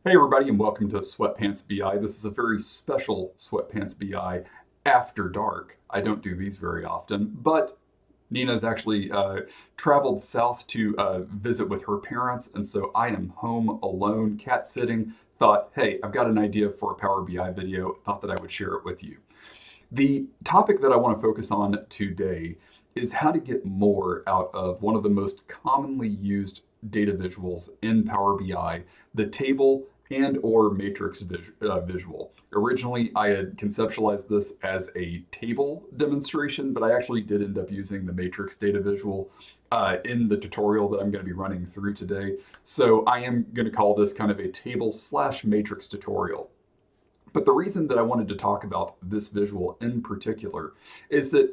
Hey everybody and welcome to Sweatpants BI. This is a very special Sweatpants BI after dark. I don't do these very often, but Nina's actually traveled south to visit with her parents, and so I am home alone, cat sitting. Thought, hey, I've got an idea for a Power BI video. Thought that I would share it with you. The topic that I want to focus on today is how to get more out of one of the most commonly used data visuals in Power BI, the table and or matrix visual. Originally, I had conceptualized this as a table demonstration, but I actually did end up using the matrix data visual in the tutorial that I'm going to be running through today. So I am going to call this kind of a table slash matrix tutorial. But the reason that I wanted to talk about this visual in particular is that,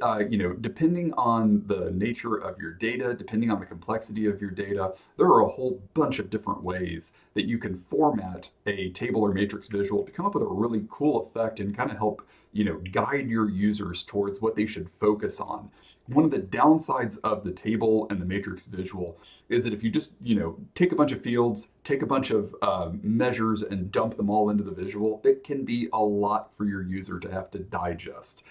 depending on the nature of your data, depending on the complexity of your data, there are a whole bunch of different ways that you can format a table or matrix visual to come up with a really cool effect and kind of help, guide your users towards what they should focus on. One of the downsides of the table and the matrix visual is that if you just, take a bunch of fields, take a bunch of measures and dump them all into the visual, it can be a lot for your user to have to digest.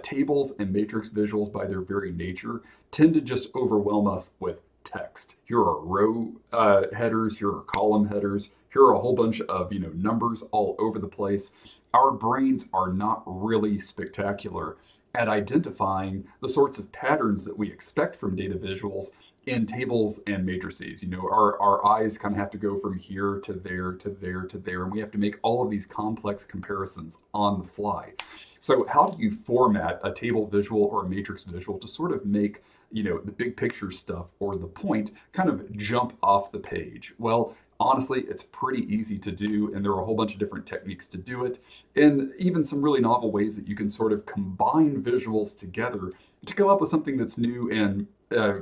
Tables and matrix visuals, by their very nature, tend to just overwhelm us with text. Here are row headers, here are column headers, here are a whole bunch of numbers all over the place. Our brains are not really spectacular at identifying the sorts of patterns that we expect from data visuals in tables and matrices. Our eyes kind of have to go from here to there to there to there, and we have to make all of these complex comparisons on the fly. So how do you format a table visual or a matrix visual to sort of make the big picture stuff or the point kind of jump off the page? Well, honestly, it's pretty easy to do, and there are a whole bunch of different techniques to do it, and even some really novel ways that you can sort of combine visuals together to come up with something that's new and,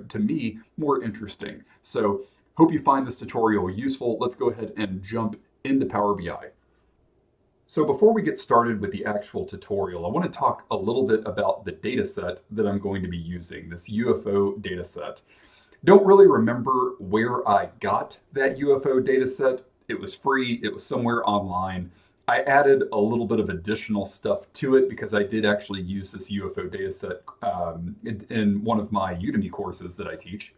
to me, more interesting. So, hope you find this tutorial useful. Let's go ahead and jump into Power BI. So before we get started with the actual tutorial, I want to talk a little bit about the data set that I'm going to be using, this UFO data set. Don't really remember where I got that UFO data set. It was free, it was somewhere online. I added a little bit of additional stuff to it because I did actually use this UFO data set in one of my Udemy courses that I teach.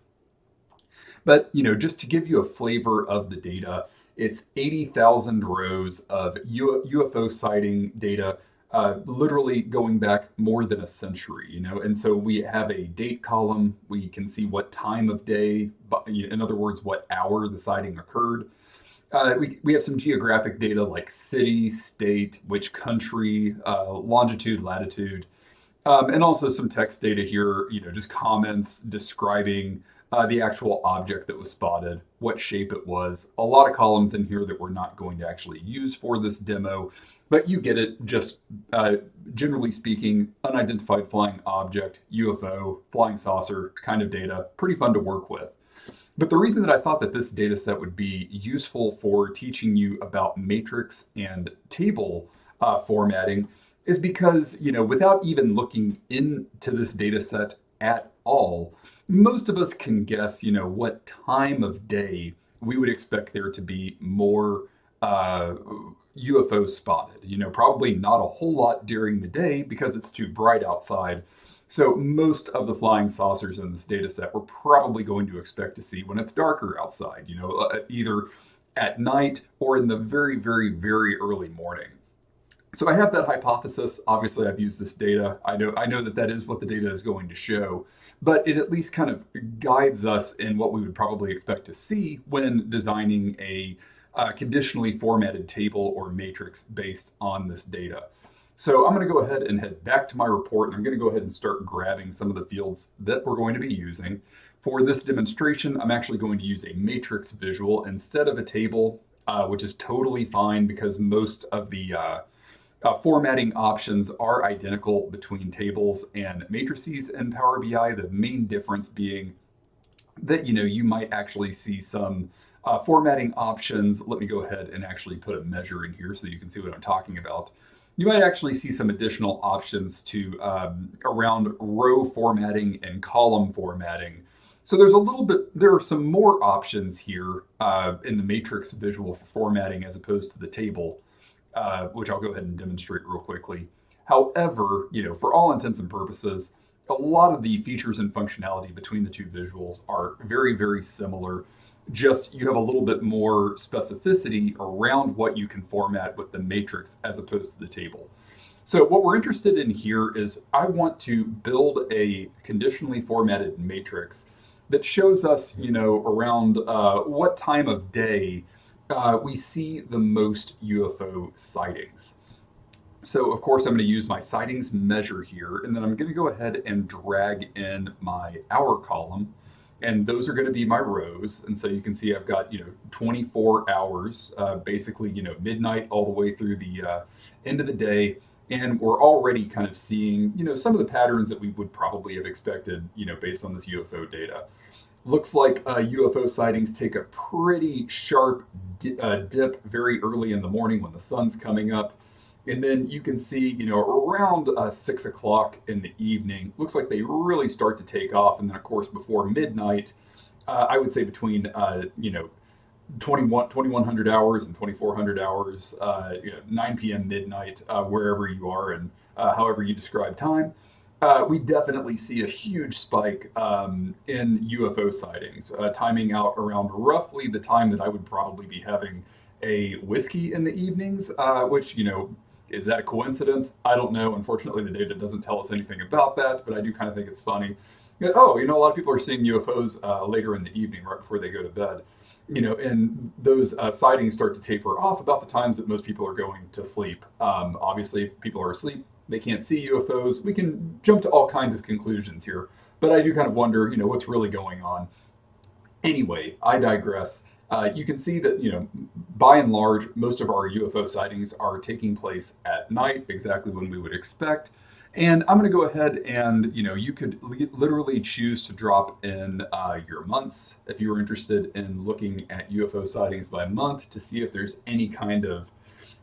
But just to give you a flavor of the data, it's 80,000 rows of UFO sighting data, literally going back more than a century, and so we have a date column. We can see what time of day, in other words, what hour the sighting occurred. We have some geographic data like city, state, which country, longitude, latitude, and also some text data here, just comments describing the actual object that was spotted, what shape it was. A lot of columns in here that we're not going to actually use for this demo, but you get it. Just generally speaking, unidentified flying object, UFO, flying saucer kind of data, pretty fun to work with. But the reason that I thought that this data set would be useful for teaching you about matrix and table formatting is because, without even looking into this data set at all, most of us can guess, what time of day we would expect there to be more UFOs spotted. Probably not a whole lot during the day because it's too bright outside. So most of the flying saucers in this data set we're probably going to expect to see when it's darker outside, either at night or in the very, very, very early morning. So I have that hypothesis. Obviously, I've used this data. I know that is what the data is going to show, but it at least kind of guides us in what we would probably expect to see when designing a conditionally formatted table or matrix based on this data. So I'm going to go ahead and head back to my report, and I'm going to go ahead and start grabbing some of the fields that we're going to be using. For this demonstration, I'm actually going to use a matrix visual instead of a table, which is totally fine because most of the formatting options are identical between tables and matrices in Power BI. The main difference being that you might actually see some formatting options. Let me go ahead and actually put a measure in here so you can see what I'm talking about. You might actually see some additional options to around row formatting and column formatting So there are some more options here in the matrix visual for formatting as opposed to the table, which I'll go ahead and demonstrate real quickly. However, for all intents and purposes, a lot of the features and functionality between the two visuals are very, very similar. Just you have a little bit more specificity around what you can format with the matrix as opposed to the table. So what we're interested in here is I want to build a conditionally formatted matrix that shows us, around what time of day we see the most UFO sightings. So of course I'm going to use my sightings measure here, and then I'm going to go ahead and drag in my hour column, and those are going to be my rows. And so you can see I've got 24 hours, basically midnight all the way through the end of the day, and we're already kind of seeing some of the patterns that we would probably have expected based on this UFO data. Looks like UFO sightings take a pretty sharp dip very early in the morning when the sun's coming up. And then you can see, around 6 o'clock in the evening, looks like they really start to take off. And then, of course, before midnight, I would say between, 2100 hours and 2400 hours, 9 p.m., midnight, wherever you are and however you describe time, we definitely see a huge spike in UFO sightings, timing out around roughly the time that I would probably be having a whiskey in the evenings, which, is that a coincidence? I don't know. Unfortunately, the data doesn't tell us anything about that, but I do kind of think it's funny that, a lot of people are seeing UFOs later in the evening, right before they go to bed. And those sightings start to taper off about the times that most people are going to sleep. Obviously, if people are asleep, they can't see UFOs. We can jump to all kinds of conclusions here, but I do kind of wonder, what's really going on. Anyway, I digress. You can see that, by and large, most of our UFO sightings are taking place at night, exactly when we would expect. And I'm going to go ahead and, you could literally choose to drop in your months if you were interested in looking at UFO sightings by month to see if there's any kind of,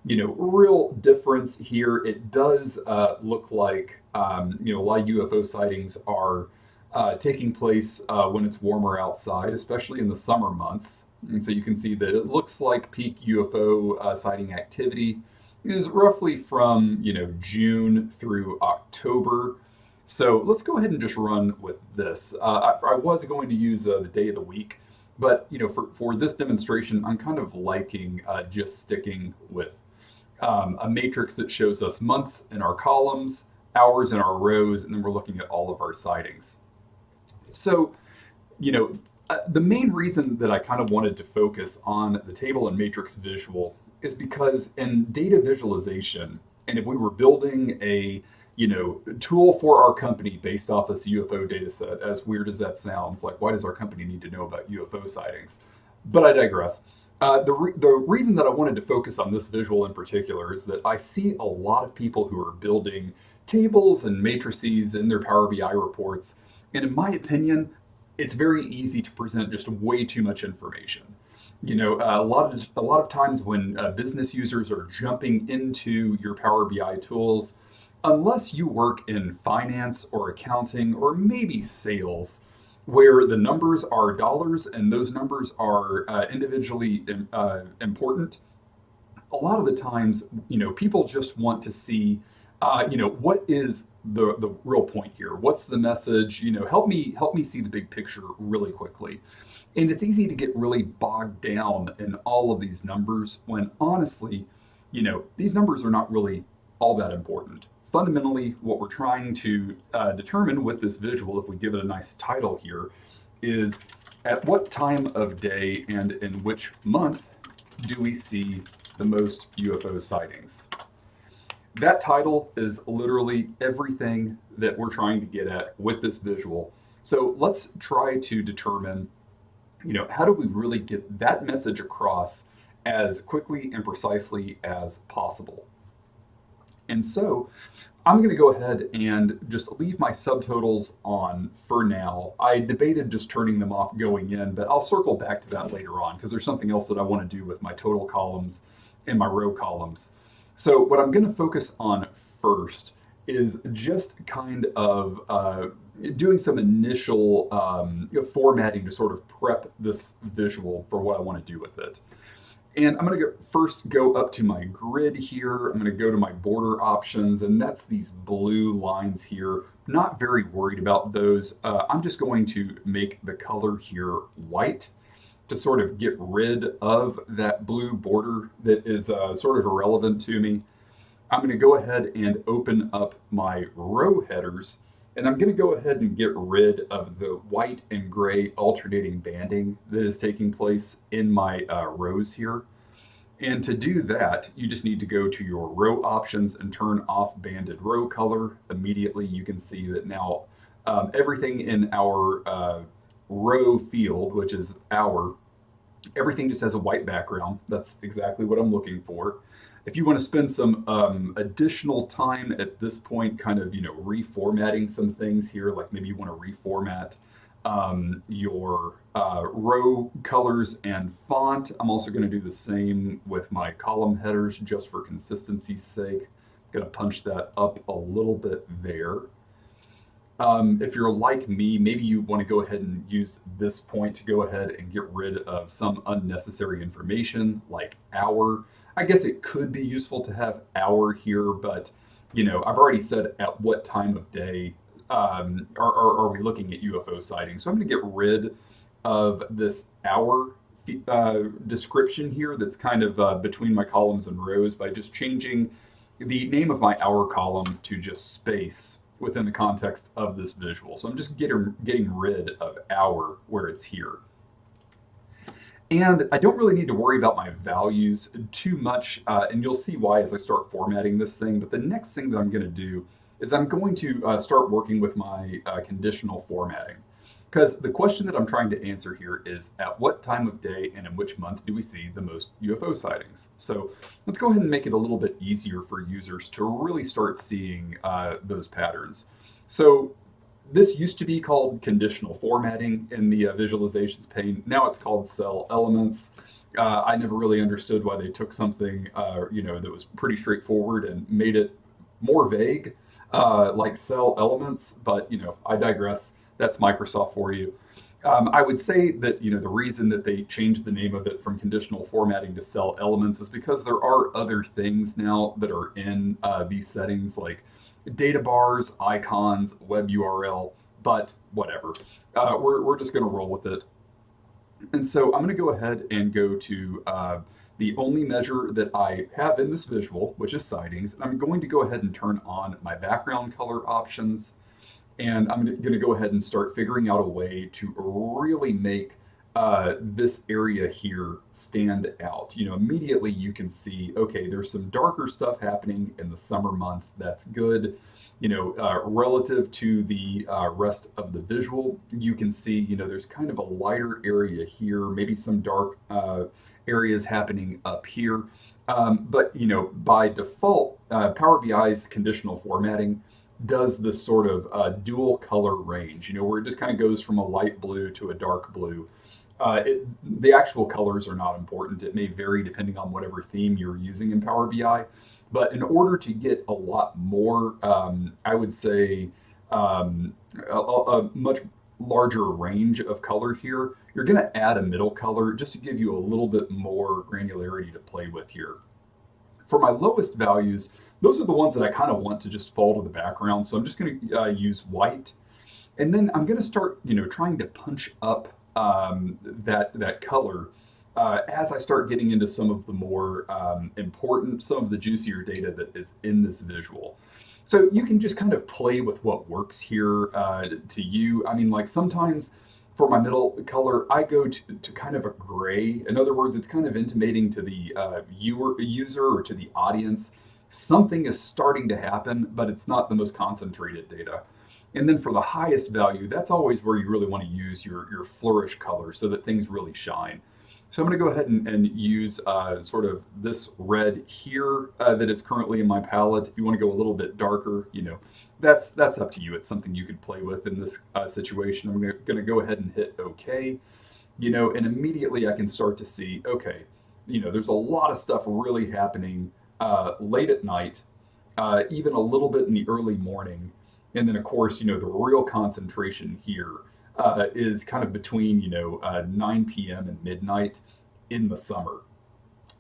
real difference here. It does look like, a lot of UFO sightings are taking place when it's warmer outside, especially in the summer months. And so you can see that it looks like peak UFO sighting activity is roughly from June through October. So let's go ahead and just run with this. I was going to use the day of the week, but for this demonstration, I'm kind of liking just sticking with a matrix that shows us months in our columns, hours in our rows, and then we're looking at all of our sightings. So, the main reason that I kind of wanted to focus on the table and matrix visual is because in data visualization, and if we were building a tool for our company based off this UFO data set, as weird as that sounds, like why does our company need to know about UFO sightings? But I digress. The reason that I wanted to focus on this visual in particular is that I see a lot of people who are building tables and matrices in their Power BI reports, and in my opinion, it's very easy to present just way too much information. A lot of times when business users are jumping into your Power BI tools, unless you work in finance or accounting or maybe sales, where the numbers are dollars and those numbers are individually important, a lot of the times, people just want to see, what is the real point here? What's the message? Help me see the big picture really quickly. And it's easy to get really bogged down in all of these numbers when honestly, these numbers are not really all that important. Fundamentally, what we're trying to determine with this visual, if we give it a nice title here, is at what time of day and in which month do we see the most UFO sightings? That title is literally everything that we're trying to get at with this visual. So let's try to determine, how do we really get that message across as quickly and precisely as possible? And so I'm going to go ahead and just leave my subtotals on for now. I debated just turning them off going in, but I'll circle back to that later on because there's something else that I want to do with my total columns and my row columns. So what I'm going to focus on first is just kind of doing some initial formatting to sort of prep this visual for what I want to do with it. And I'm going to first go up to my grid here. I'm going to go to my border options, and that's these blue lines here. Not very worried about those. I'm just going to make the color here white to sort of get rid of that blue border that is sort of irrelevant to me. I'm going to go ahead and open up my row headers, and I'm going to go ahead and get rid of the white and gray alternating banding that is taking place in my rows here. And to do that, you just need to go to your row options and turn off banded row color. Immediately, you can see that now everything in our row field, which is everything just has a white background. That's exactly what I'm looking for. If you want to spend some additional time at this point, kind of, reformatting some things here, like maybe you want to reformat your row colors and font. I'm also going to do the same with my column headers just for consistency's sake. I'm going to punch that up a little bit there. If you're like me, maybe you want to go ahead and use this point to go ahead and get rid of some unnecessary information like hour. I guess it could be useful to have hour here, but I've already said at what time of day are we looking at UFO sightings. So I'm going to get rid of this hour description here that's kind of between my columns and rows by just changing the name of my hour column to just space within the context of this visual. So I'm just getting rid of hour where it's here. And I don't really need to worry about my values too much, and you'll see why as I start formatting this thing. But the next thing that I'm going to do is I'm going to start working with my conditional formatting. Because the question that I'm trying to answer here is, at what time of day and in which month do we see the most UFO sightings? So let's go ahead and make it a little bit easier for users to really start seeing those patterns. So this used to be called conditional formatting in the visualizations pane. Now it's called cell elements. I never really understood why they took something that was pretty straightforward and made it more vague, like cell elements. But I digress. That's Microsoft for you. I would say that the reason that they changed the name of it from conditional formatting to cell elements is because there are other things now that are in these settings, like data bars, icons, web URL, but whatever. We're just going to roll with it. And so I'm going to go ahead and go to the only measure that I have in this visual, which is sightings. And I'm going to go ahead and turn on my background color options. And I'm going to go ahead and start figuring out a way to really make this area here stand out. Immediately you can see, okay, there's some darker stuff happening in the summer months. That's good. Relative to the rest of the visual, you can see, there's kind of a lighter area here, maybe some dark areas happening up here. But by default, Power BI's conditional formatting does this sort of dual color range, where it just kind of goes from a light blue to a dark blue. The actual colors are not important. It may vary depending on whatever theme you're using in Power BI. But in order to get a lot more, I would say a much larger range of color here, you're going to add a middle color just to give you a little bit more granularity to play with here. For my lowest values, those are the ones that I kind of want to just fall to the background. So I'm just going to use white. And then I'm going to start, trying to punch up that color as I start getting into some of the more important, some of the juicier data that is in this visual. So you can just kind of play with what works here to you. I mean, like sometimes for my middle color, I go to kind of a gray. In other words, it's kind of intimating to the user or to the audience something is starting to happen, but it's not the most concentrated data. And then for the highest value, that's always where you really want to use your flourish color so that things really shine. So I'm going to go ahead and use sort of this red here that is currently in my palette. If you want to go a little bit darker, that's up to you. It's something you could play with in this situation. I'm going to go ahead and hit OK, and immediately I can start to see, okay, there's a lot of stuff really happening late at night. even a little bit in the early morning. And then, of course, the real concentration here is kind of between, 9 p.m. and midnight in the summer.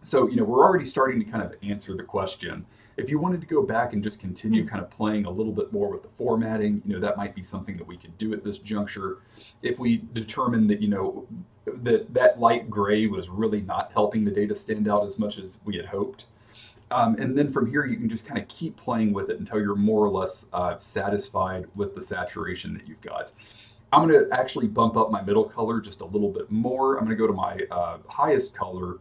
So, we're already starting to kind of answer the question. If you wanted to go back and just continue kind of playing a little bit more with the formatting, that might be something that we could do at this juncture. If we determine that, that light gray was really not helping the data stand out as much as we had hoped. And then from here, you can just kind of keep playing with it until you're more or less satisfied with the saturation that you've got. I'm going to actually bump up my middle color just a little bit more. I'm going to go to my highest color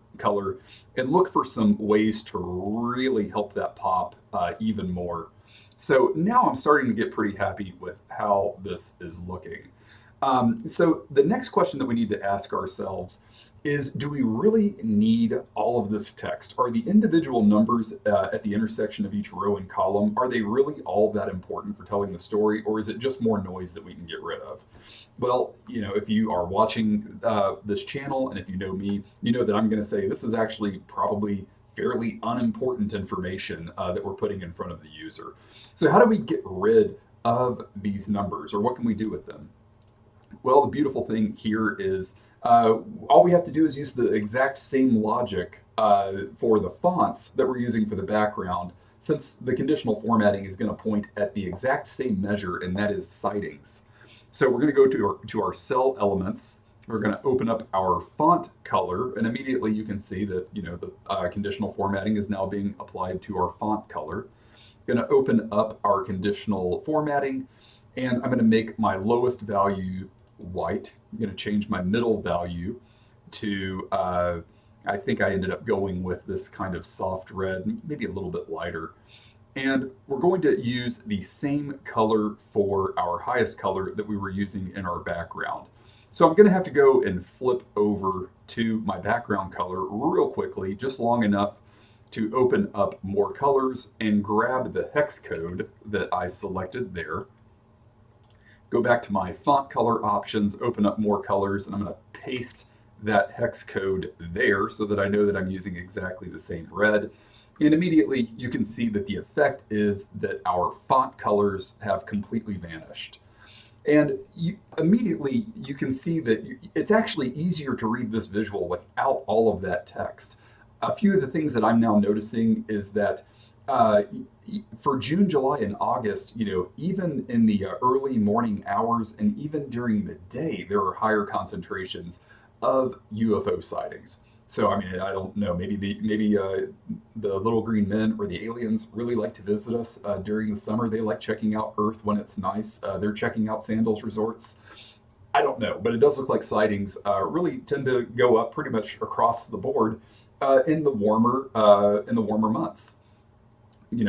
and look for some ways to really help that pop even more. So now I'm starting to get pretty happy with how this is looking. So the next question that we need to ask ourselves is, do we really need all of this text? Are the individual numbers at the intersection of each row and column, are they really all that important for telling the story, or is it just more noise that we can get rid of? Well, if you are watching this channel, and if you know me, you know that I'm going to say this is actually probably fairly unimportant information that we're putting in front of the user. So how do we get rid of these numbers, or what can we do with them? Well, the beautiful thing here is all we have to do is use the exact same logic for the fonts that we're using for the background, since the conditional formatting is going to point at the exact same measure, and that is sightings. So we're going to go to our cell elements. We're going to open up our font color, and immediately you can see that the conditional formatting is now being applied to our font color. Going to open up our conditional formatting, and I'm going to make my lowest value white. I'm going to change my middle value to, I think I ended up going with this kind of soft red, maybe a little bit lighter. And we're going to use the same color for our highest color that we were using in our background. So I'm going to have to go and flip over to my background color real quickly, just long enough to open up more colors and grab the hex code that I selected there. Go back to my font color options, open up more colors, and I'm going to paste that hex code there so that I know that I'm using exactly the same red. And immediately you can see that the effect is that our font colors have completely vanished. And immediately you can see that it's actually easier to read this visual without all of that text. A few of the things that I'm now noticing is that for June, July, and August, even in the early morning hours and even during the day, there are higher concentrations of UFO sightings. So, I mean, I don't know, maybe the little green men or the aliens really like to visit us during the summer. They like checking out Earth when it's nice. They're checking out Sandals resorts. I don't know, but it does look like sightings really tend to go up pretty much across the board in the warmer months.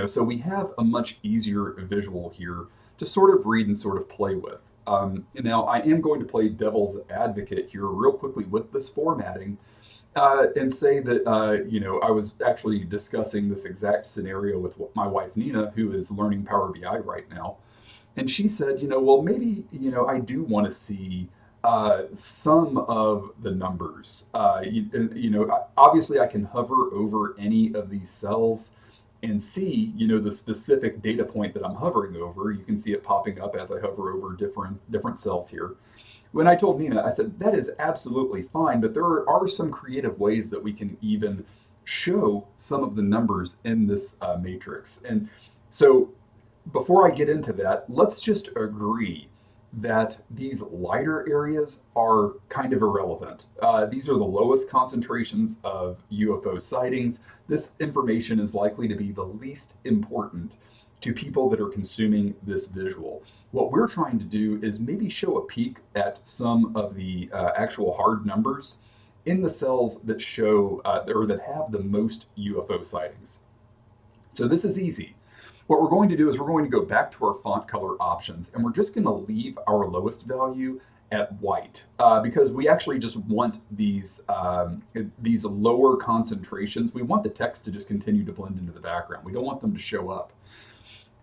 So we have a much easier visual here to sort of read and sort of play with. Now, I am going to play devil's advocate here real quickly with this formatting and say that, I was actually discussing this exact scenario with my wife, Nina, who is learning Power BI right now. And she said, well, maybe, I do want to see some of the numbers. Obviously I can hover over any of these cells and see, the specific data point that I'm hovering over. You can see it popping up as I hover over different cells here. When I told Nina, I said, that is absolutely fine, but there are some creative ways that we can even show some of the numbers in this matrix. And so before I get into that, let's just agree that these lighter areas are kind of irrelevant. These are the lowest concentrations of UFO sightings. This information is likely to be the least important to people that are consuming this visual. What we're trying to do is maybe show a peek at some of the actual hard numbers in the cells that show or that have the most UFO sightings. So this is easy. What we're going to do is we're going to go back to our font color options, and we're just going to leave our lowest value at white because we actually just want these lower concentrations. We want the text to just continue to blend into the background. We don't want them to show up.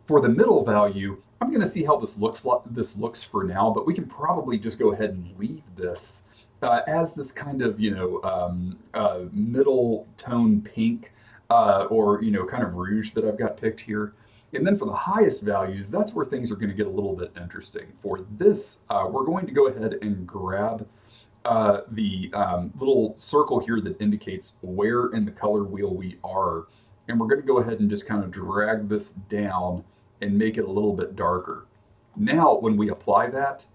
For the middle value, I'm going to see how this looks for now, but we can probably just go ahead and leave this as this kind of middle tone pink or kind of rouge that I've got picked here. And then for the highest values, that's where things are going to get a little bit interesting. For this, we're going to go ahead and grab the little circle here that indicates where in the color wheel we are. And we're going to go ahead and just kind of drag this down and make it a little bit darker. Now, when we apply that,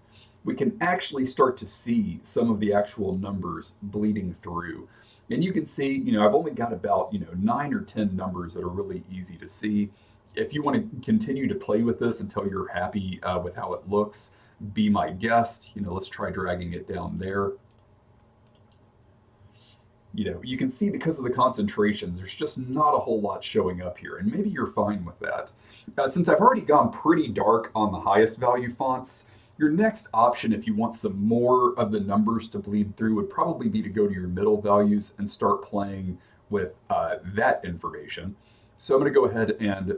we can actually start to see some of the actual numbers bleeding through. And you can see, I've only got about, 9 or 10 numbers that are really easy to see. If you want to continue to play with this until you're happy with how it looks, be my guest. Let's try dragging it down there. You can see because of the concentrations, there's just not a whole lot showing up here, and maybe you're fine with that. Since I've already gone pretty dark on the highest value fonts, your next option, if you want some more of the numbers to bleed through, would probably be to go to your middle values and start playing with that information. So I'm going to go ahead and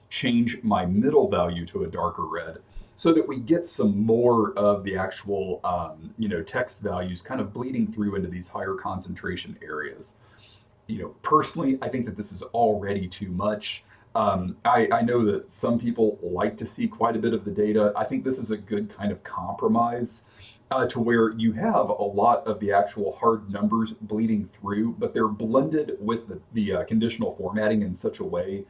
change my middle value to a darker red so that we get some more of the actual text values kind of bleeding through into these higher concentration areas. Personally, I think that this is already too much. I know that some people like to see quite a bit of the data. I think this is a good kind of compromise to where you have a lot of the actual hard numbers bleeding through, but they're blended with the conditional formatting in such a way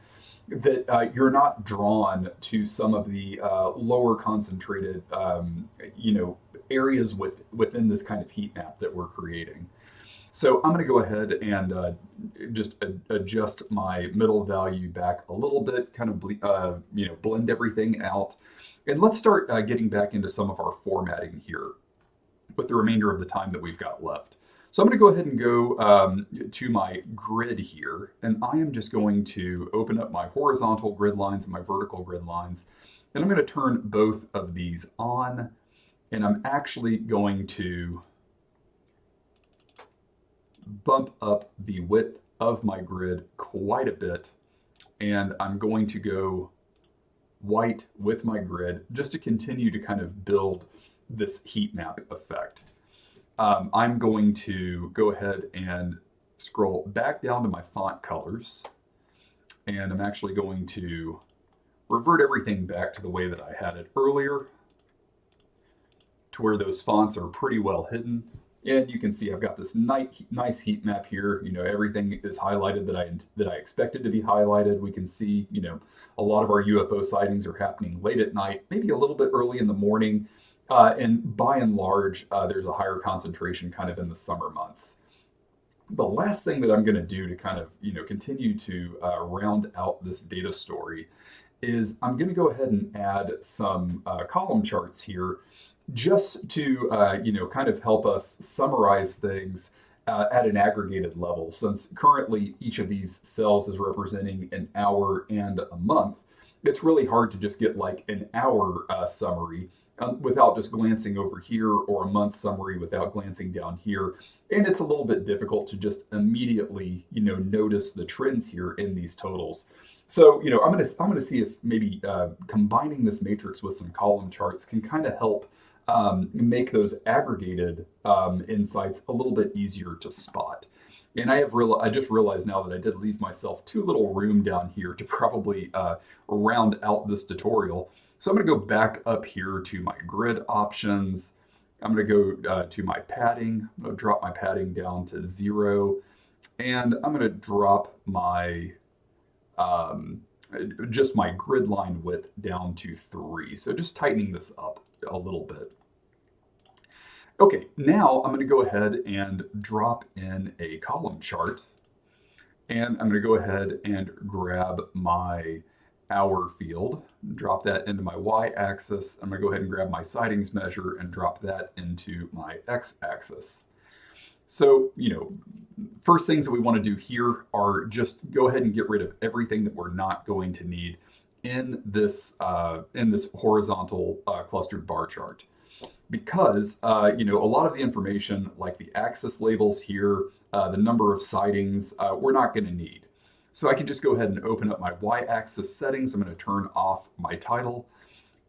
that you're not drawn to some of the lower concentrated, areas within this kind of heat map that we're creating. So I'm going to go ahead and just adjust my middle value back a little bit, kind of blend everything out, and let's start getting back into some of our formatting here with the remainder of the time that we've got left. So I'm going to go ahead and go to my grid here, and I am just going to open up my horizontal grid lines and my vertical grid lines, and I'm going to turn both of these on, and I'm actually going to bump up the width of my grid quite a bit, and I'm going to go white with my grid just to continue to kind of build this heat map effect. I'm going to go ahead and scroll back down to my font colors, and I'm actually going to revert everything back to the way that I had it earlier, to where those fonts are pretty well hidden. And you can see I've got this nice heat map here. Everything is highlighted that I expected to be highlighted. We can see, a lot of our UFO sightings are happening late at night, maybe a little bit early in the morning. And by and large, there's a higher concentration kind of in the summer months. The last thing that I'm going to do to kind of, continue to round out this data story is I'm going to go ahead and add some column charts here just to, kind of help us summarize things at an aggregated level. Since currently each of these cells is representing an hour and a month, it's really hard to just get like an hour summary without just glancing over here, or a month summary without glancing down here. And it's a little bit difficult to just immediately, notice the trends here in these totals. So, I'm gonna see if maybe combining this matrix with some column charts can kind of help make those aggregated insights a little bit easier to spot. And I just realized now that I did leave myself too little room down here to probably round out this tutorial. So I'm going to go back up here to my grid options. I'm going to go to my padding. I'm going to drop my padding down to 0. And I'm going to drop my just my grid line width down to 3. So just tightening this up a little bit. Okay, now I'm going to go ahead and drop in a column chart. And I'm going to go ahead and grab my hour field, drop that into my y-axis. I'm going to go ahead and grab my sightings measure and drop that into my x-axis. So, first things that we want to do here are just go ahead and get rid of everything that we're not going to need in this horizontal clustered bar chart. Because, a lot of the information, like the axis labels here, the number of sightings, we're not going to need. So I can just go ahead and open up my y-axis settings. I'm going to turn off my title.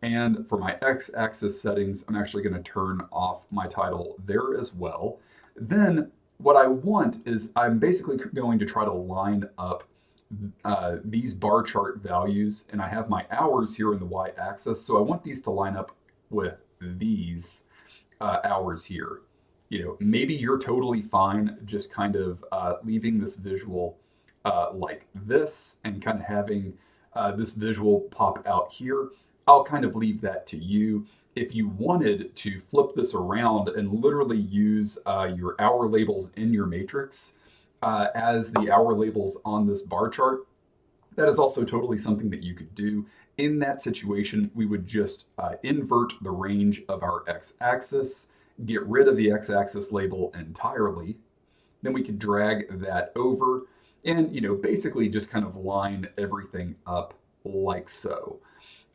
And for my x-axis settings, I'm actually going to turn off my title there as well. Then what I want is I'm basically going to try to line up these bar chart values, and I have my hours here in the y-axis. So I want these to line up with these hours here. Maybe you're totally fine just kind of leaving this visual like this and kind of having this visual pop out here. I'll kind of leave that to you. If you wanted to flip this around and literally use your hour labels in your matrix as the hour labels on this bar chart, that is also totally something that you could do. In that situation, we would just invert the range of our x-axis, get rid of the x-axis label entirely. Then we can drag that over and, basically just kind of line everything up like so.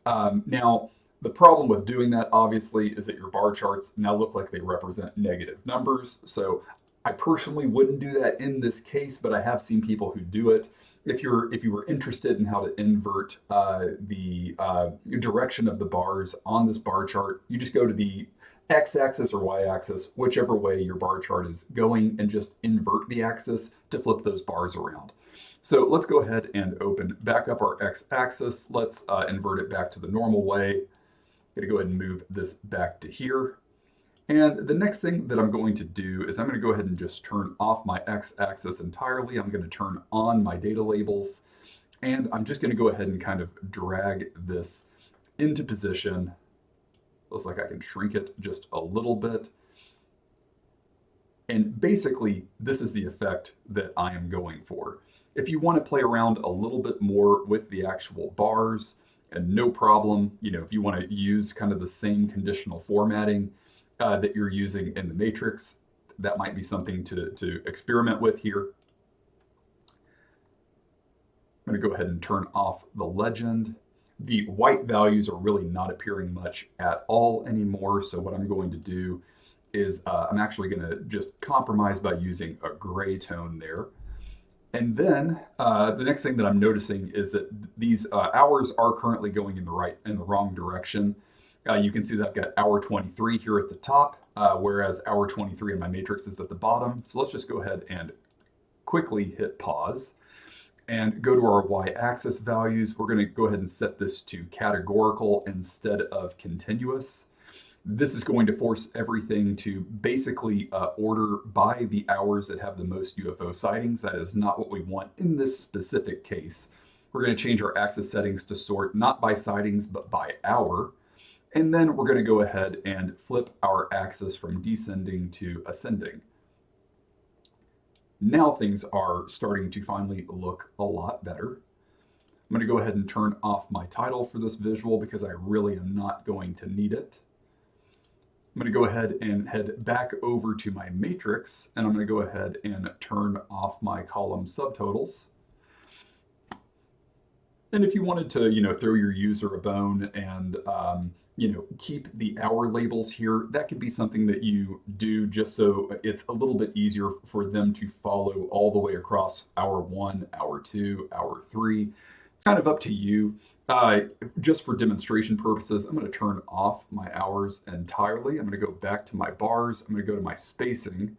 Now, the problem with doing that, obviously, is that your bar charts now look like they represent negative numbers. So I personally wouldn't do that in this case, but I have seen people who do it. If you were interested in how to invert the direction of the bars on this bar chart, you just go to the x-axis or y-axis, whichever way your bar chart is going, and just invert the axis to flip those bars around. So let's go ahead and open back up our x-axis. Let's invert it back to the normal way. I'm going to go ahead and move this back to here. And the next thing that I'm going to do is I'm going to go ahead and just turn off my x-axis entirely. I'm going to turn on my data labels, and I'm just going to go ahead and kind of drag this into position. Looks like I can shrink it just a little bit. And basically, this is the effect that I am going for. If you want to play around a little bit more with the actual bars, and no problem, if you want to use kind of the same conditional formatting that you're using in the matrix, that might be something to experiment with here. I'm going to go ahead and turn off the legend. The white values are really not appearing much at all anymore. So what I'm going to do is I'm actually going to just compromise by using a gray tone there. And then the next thing that I'm noticing is that these hours are currently going in the wrong direction. You can see that I've got hour 23 here at the top, whereas hour 23 in my matrix is at the bottom. So let's just go ahead and quickly hit pause and go to our y-axis values. We're going to go ahead and set this to categorical instead of continuous. This is going to force everything to basically order by the hours that have the most UFO sightings. That is not what we want in this specific case. We're going to change our axis settings to sort not by sightings, but by hour. And then we're going to go ahead and flip our axis from descending to ascending. Now things are starting to finally look a lot better. I'm going to go ahead and turn off my title for this visual because I really am not going to need it. I'm going to go ahead and head back over to my matrix, and I'm going to go ahead and turn off my column subtotals. And if you wanted to, throw your user a bone and, keep the hour labels here, that could be something that you do just so it's a little bit easier for them to follow all the way across hour 1, hour 2, hour 3. It's kind of up to you. Just for demonstration purposes, I'm going to turn off my hours entirely. I'm going to go back to my bars. I'm going to go to my spacing,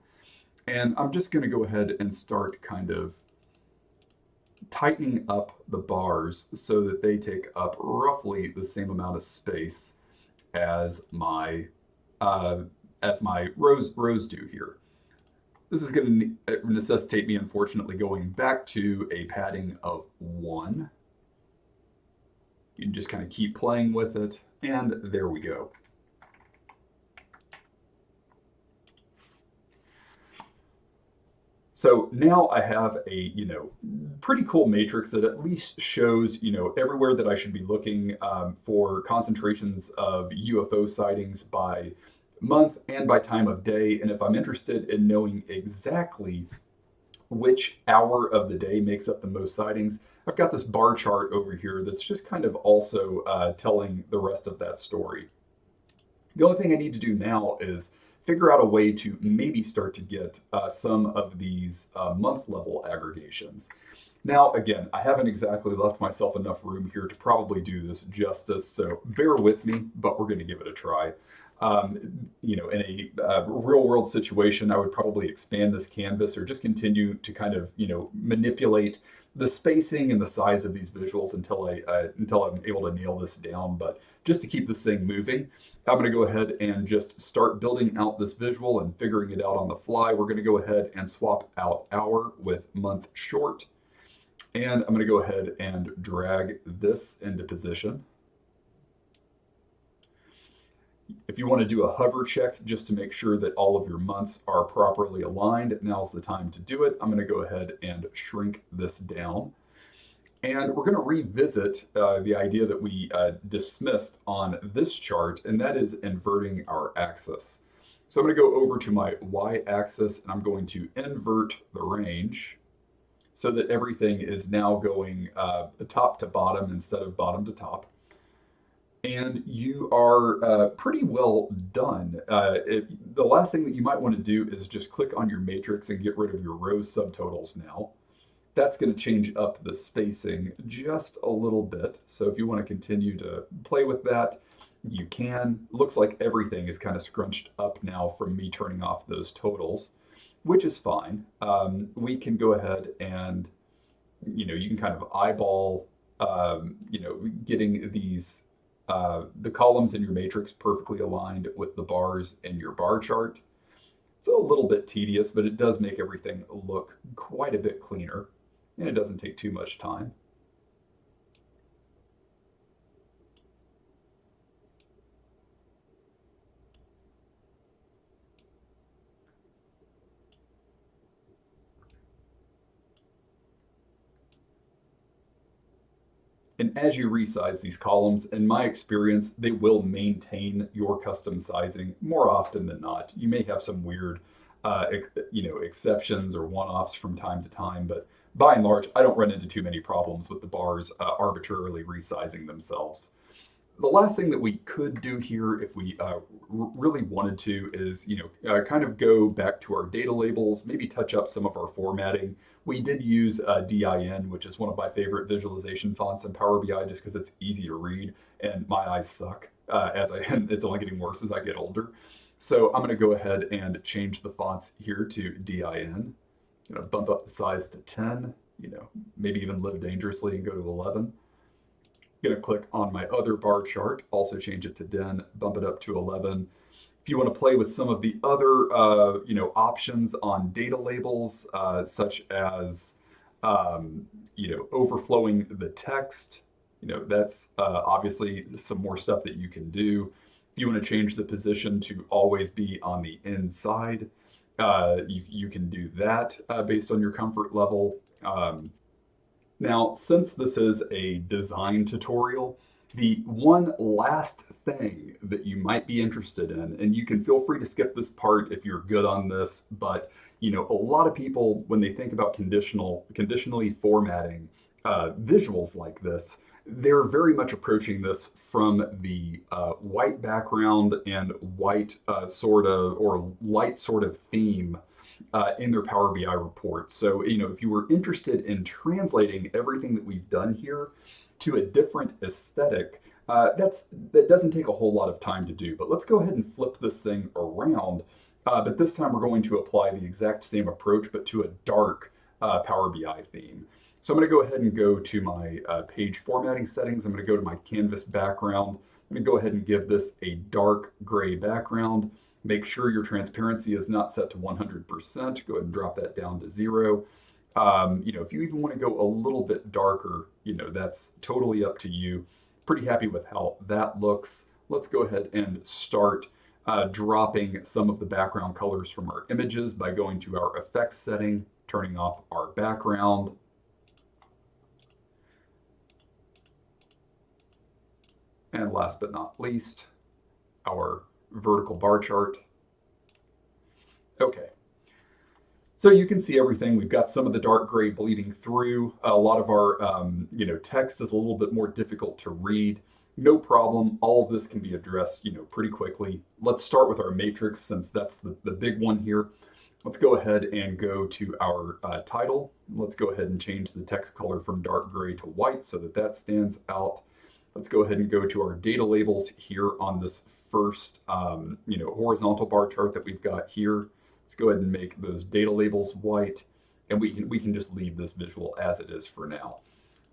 and I'm just going to go ahead and start kind of tightening up the bars so that they take up roughly the same amount of space as my rows do here. This is going to necessitate me, unfortunately, going back to a padding of 1. You can just kind of keep playing with it, and there we go. So now I have a, pretty cool matrix that at least shows, everywhere that I should be looking for concentrations of UFO sightings by month and by time of day. And if I'm interested in knowing exactly which hour of the day makes up the most sightings, I've got this bar chart over here that's just kind of also telling the rest of that story. The only thing I need to do now is figure out a way to maybe start to get some of these month level aggregations. Now, again, I haven't exactly left myself enough room here to probably do this justice, so bear with me, but we're going to give it a try. In a real world situation, I would probably expand this canvas or just continue to kind of, manipulate the spacing and the size of these visuals until I'm able to nail this down. But just to keep this thing moving, I'm going to go ahead and just start building out this visual and figuring it out on the fly. We're going to go ahead and swap out hour with month short. And I'm going to go ahead and drag this into position. If you want to do a hover check just to make sure that all of your months are properly aligned, now's the time to do it. I'm going to go ahead and shrink this down. And we're going to revisit the idea that we dismissed on this chart, and that is inverting our axis. So I'm going to go over to my y-axis, and I'm going to invert the range so that everything is now going top to bottom instead of bottom to top. And you are pretty well done. The last thing that you might want to do is just click on your matrix and get rid of your row subtotals now. That's going to change up the spacing just a little bit. So if you want to continue to play with that, you can. Looks like everything is kind of scrunched up now from me turning off those totals, which is fine. We can go ahead and, you can kind of eyeball, getting these the columns in your matrix perfectly aligned with the bars in your bar chart. It's a little bit tedious, but it does make everything look quite a bit cleaner, and it doesn't take too much time. And as you resize these columns, in my experience, they will maintain your custom sizing more often than not. You may have some weird, exceptions or one-offs from time to time, but by and large, I don't run into too many problems with the bars arbitrarily resizing themselves. The last thing that we could do here, if we really wanted to, is kind of go back to our data labels, maybe touch up some of our formatting. We did use DIN, which is one of my favorite visualization fonts in Power BI, just because it's easy to read, and my eyes suck it's only getting worse as I get older. So I'm going to go ahead and change the fonts here to DIN. Bump up the size to 10. Maybe even live dangerously and go to 11. Going to click on my other bar chart, also change it to DIN, bump it up to 11. If you want to play with some of the other, options on data labels, such as, overflowing the text, that's obviously some more stuff that you can do. If you want to change the position to always be on the inside, you can do that based on your comfort level. Now, since this is a design tutorial, the one last thing that you might be interested in, and you can feel free to skip this part if you're good on this, but a lot of people, when they think about conditionally formatting visuals like this, they're very much approaching this from the white background and white sort of, or light sort of theme in their Power BI report. So, if you were interested in translating everything that we've done here to a different aesthetic, that doesn't take a whole lot of time to do. But let's go ahead and flip this thing around. But this time we're going to apply the exact same approach, but to a dark Power BI theme. So I'm going to go ahead and go to my page formatting settings. I'm going to go to my canvas background. I'm going to go ahead and give this a dark gray background. Make sure your transparency is not set to 100%. Go ahead and drop that down to 0. If you even want to go a little bit darker, that's totally up to you. Pretty happy with how that looks. Let's go ahead and start dropping some of the background colors from our images by going to our effects setting, turning off our background. And last but not least, our vertical bar chart. Okay. So you can see everything. We've got some of the dark gray bleeding through. A lot of our, text is a little bit more difficult to read. No problem. All of this can be addressed, pretty quickly. Let's start with our matrix, since that's the big one here. Let's go ahead and go to our title. Let's go ahead and change the text color from dark gray to white so that stands out. Let's go ahead and go to our data labels here on this first, horizontal bar chart that we've got here. Let's go ahead and make those data labels white. and we can just leave this visual as it is for now.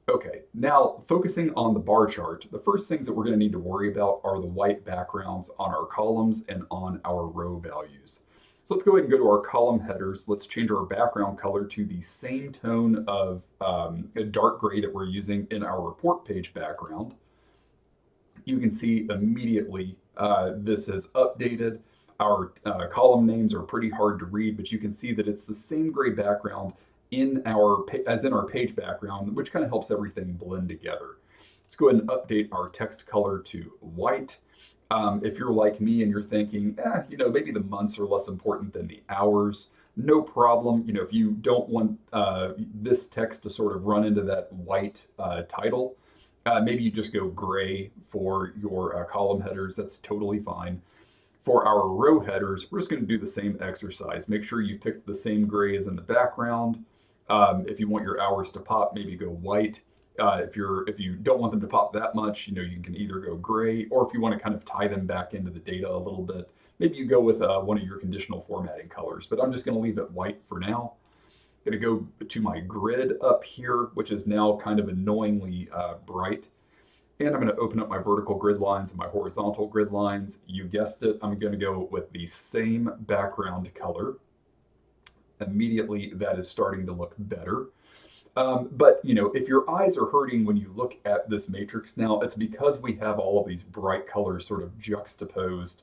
Okay, now focusing on the bar chart, the first things that we're going to need to worry about are the white backgrounds on our columns and on our row values. So let's go ahead and go to our column headers. Let's change our background color to the same tone of a dark gray that we're using in our report page background. You can see immediately this is updated. Our column names are pretty hard to read, but you can see that it's the same gray background as in our page background, which kind of helps everything blend together. Let's go ahead and update our text color to white. If you're like me and you're thinking, maybe the months are less important than the hours, no problem. If you don't want this text to sort of run into that white title, maybe you just go gray for your column headers. That's totally fine. For our row headers, we're just going to do the same exercise. Make sure you pick the same gray as in the background. If you want your hours to pop, maybe go white. If you don't want them to pop that much, you can either go gray, or if you want to kind of tie them back into the data a little bit, maybe you go with one of your conditional formatting colors. But I'm just going to leave it white for now. I'm going to go to my grid up here, which is now kind of annoyingly bright. And I'm going to open up my vertical grid lines and my horizontal grid lines. You guessed it, I'm going to go with the same background color. Immediately, that is starting to look better. But if your eyes are hurting when you look at this matrix now, it's because we have all of these bright colors sort of juxtaposed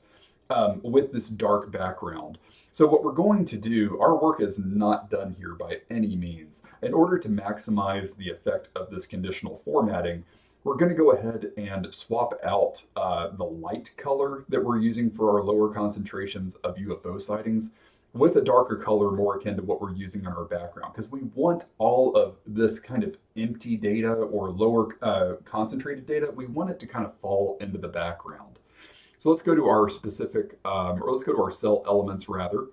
with this dark background. So what we're going to do, our work is not done here by any means. In order to maximize the effect of this conditional formatting, we're going to go ahead and swap out the light color that we're using for our lower concentrations of UFO sightings with a darker color more akin to what we're using in our background, because we want all of this kind of empty data or lower concentrated data, we want it to kind of fall into the background. So let's go to our specific, or let's go to our cell elements rather,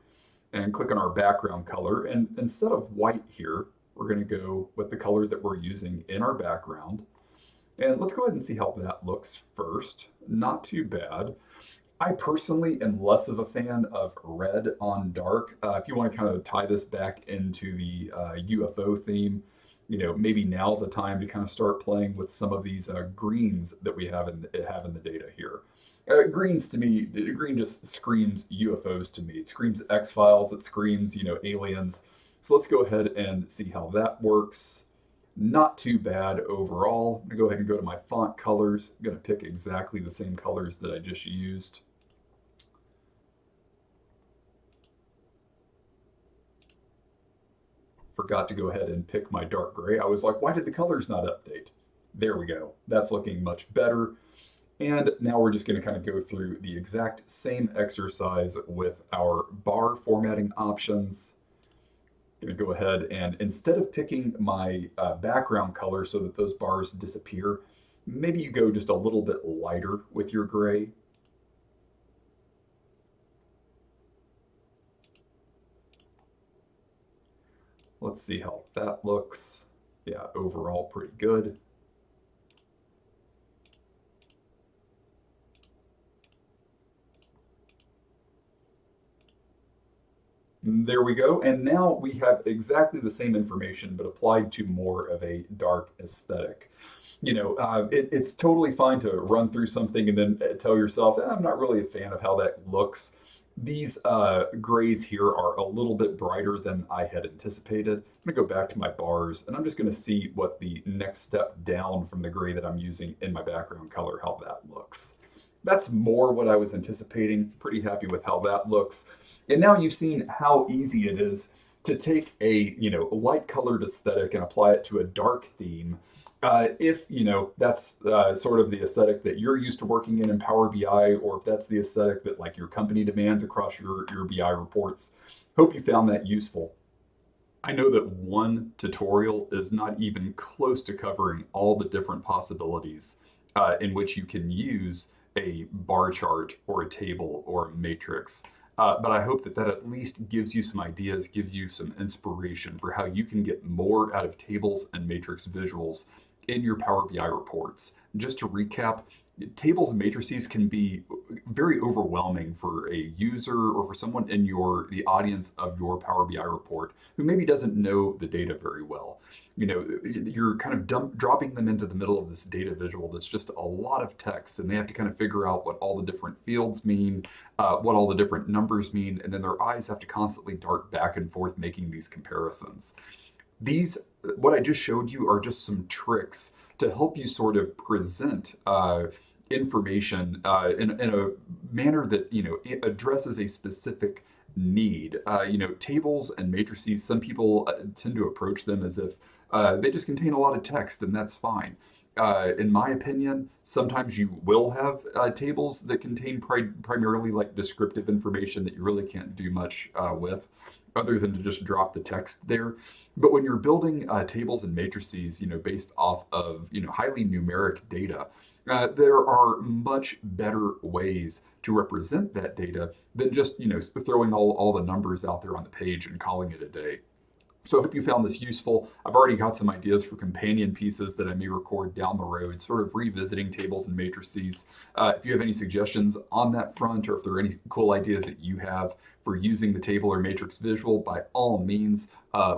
and click on our background color. And instead of white here, we're going to go with the color that we're using in our background. And let's go ahead and see how that looks first. Not too bad. I personally am less of a fan of red on dark. If you want to kind of tie this back into the UFO theme, maybe now's the time to kind of start playing with some of these greens that we have in the data here. Greens to me, green just screams UFOs to me. It screams X-Files, it screams, aliens. So let's go ahead and see how that works. Not too bad overall. I'm going to go ahead and go to my font colors. I'm going to pick exactly the same colors that I just used. Forgot to go ahead and pick my dark gray. I was like, why did the colors not update? There we go. That's looking much better. And now we're just going to kind of go through the exact same exercise with our bar formatting options. I'm going to go ahead and instead of picking my background color so that those bars disappear, maybe you go just a little bit lighter with your gray. Let's see how that looks. Yeah, overall pretty good. There we go. And now we have exactly the same information, but applied to more of a dark aesthetic. It's totally fine to run through something and then tell yourself, I'm not really a fan of how that looks. These grays here are a little bit brighter than I had anticipated. I'm going to go back to my bars, and I'm just going to see what the next step down from the gray that I'm using in my background color, how that looks. That's more what I was anticipating. Pretty happy with how that looks. And now you've seen how easy it is to take a light colored aesthetic and apply it to a dark theme. If that's sort of the aesthetic that you're used to working in Power BI, or if that's the aesthetic that like your company demands across your BI reports. Hope you found that useful. I know that one tutorial is not even close to covering all the different possibilities in which you can use a bar chart or a table or a matrix. But I hope that at least gives you some ideas, gives you some inspiration for how you can get more out of tables and matrix visuals in your Power BI reports. Just to recap, tables and matrices can be very overwhelming for a user or for someone in the audience of your Power BI report who maybe doesn't know the data very well. You're kind of dropping them into the middle of this data visual that's just a lot of text, and they have to kind of figure out what all the different fields mean, what all the different numbers mean, and then their eyes have to constantly dart back and forth making these comparisons. These, what I just showed you, are just some tricks to help you sort of present information in a manner that it addresses a specific need. Tables and matrices, some people tend to approach them as if they just contain a lot of text, and that's fine. In my opinion, sometimes you will have tables that contain primarily like descriptive information that you really can't do much with, other than to just drop the text there. But when you're building tables and matrices, based off of highly numeric data, there are much better ways to represent that data than just throwing all the numbers out there on the page and calling it a day. So I hope you found this useful. I've already got some ideas for companion pieces that I may record down the road, sort of revisiting tables and matrices. If you have any suggestions on that front, or if there are any cool ideas that you have for using the table or matrix visual, by all means,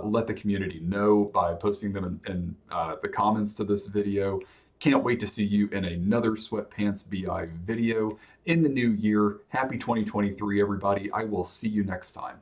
let the community know by posting them in the comments to this video. Can't wait to see you in another Sweatpants BI video in the new year. Happy 2023, everybody. I will see you next time.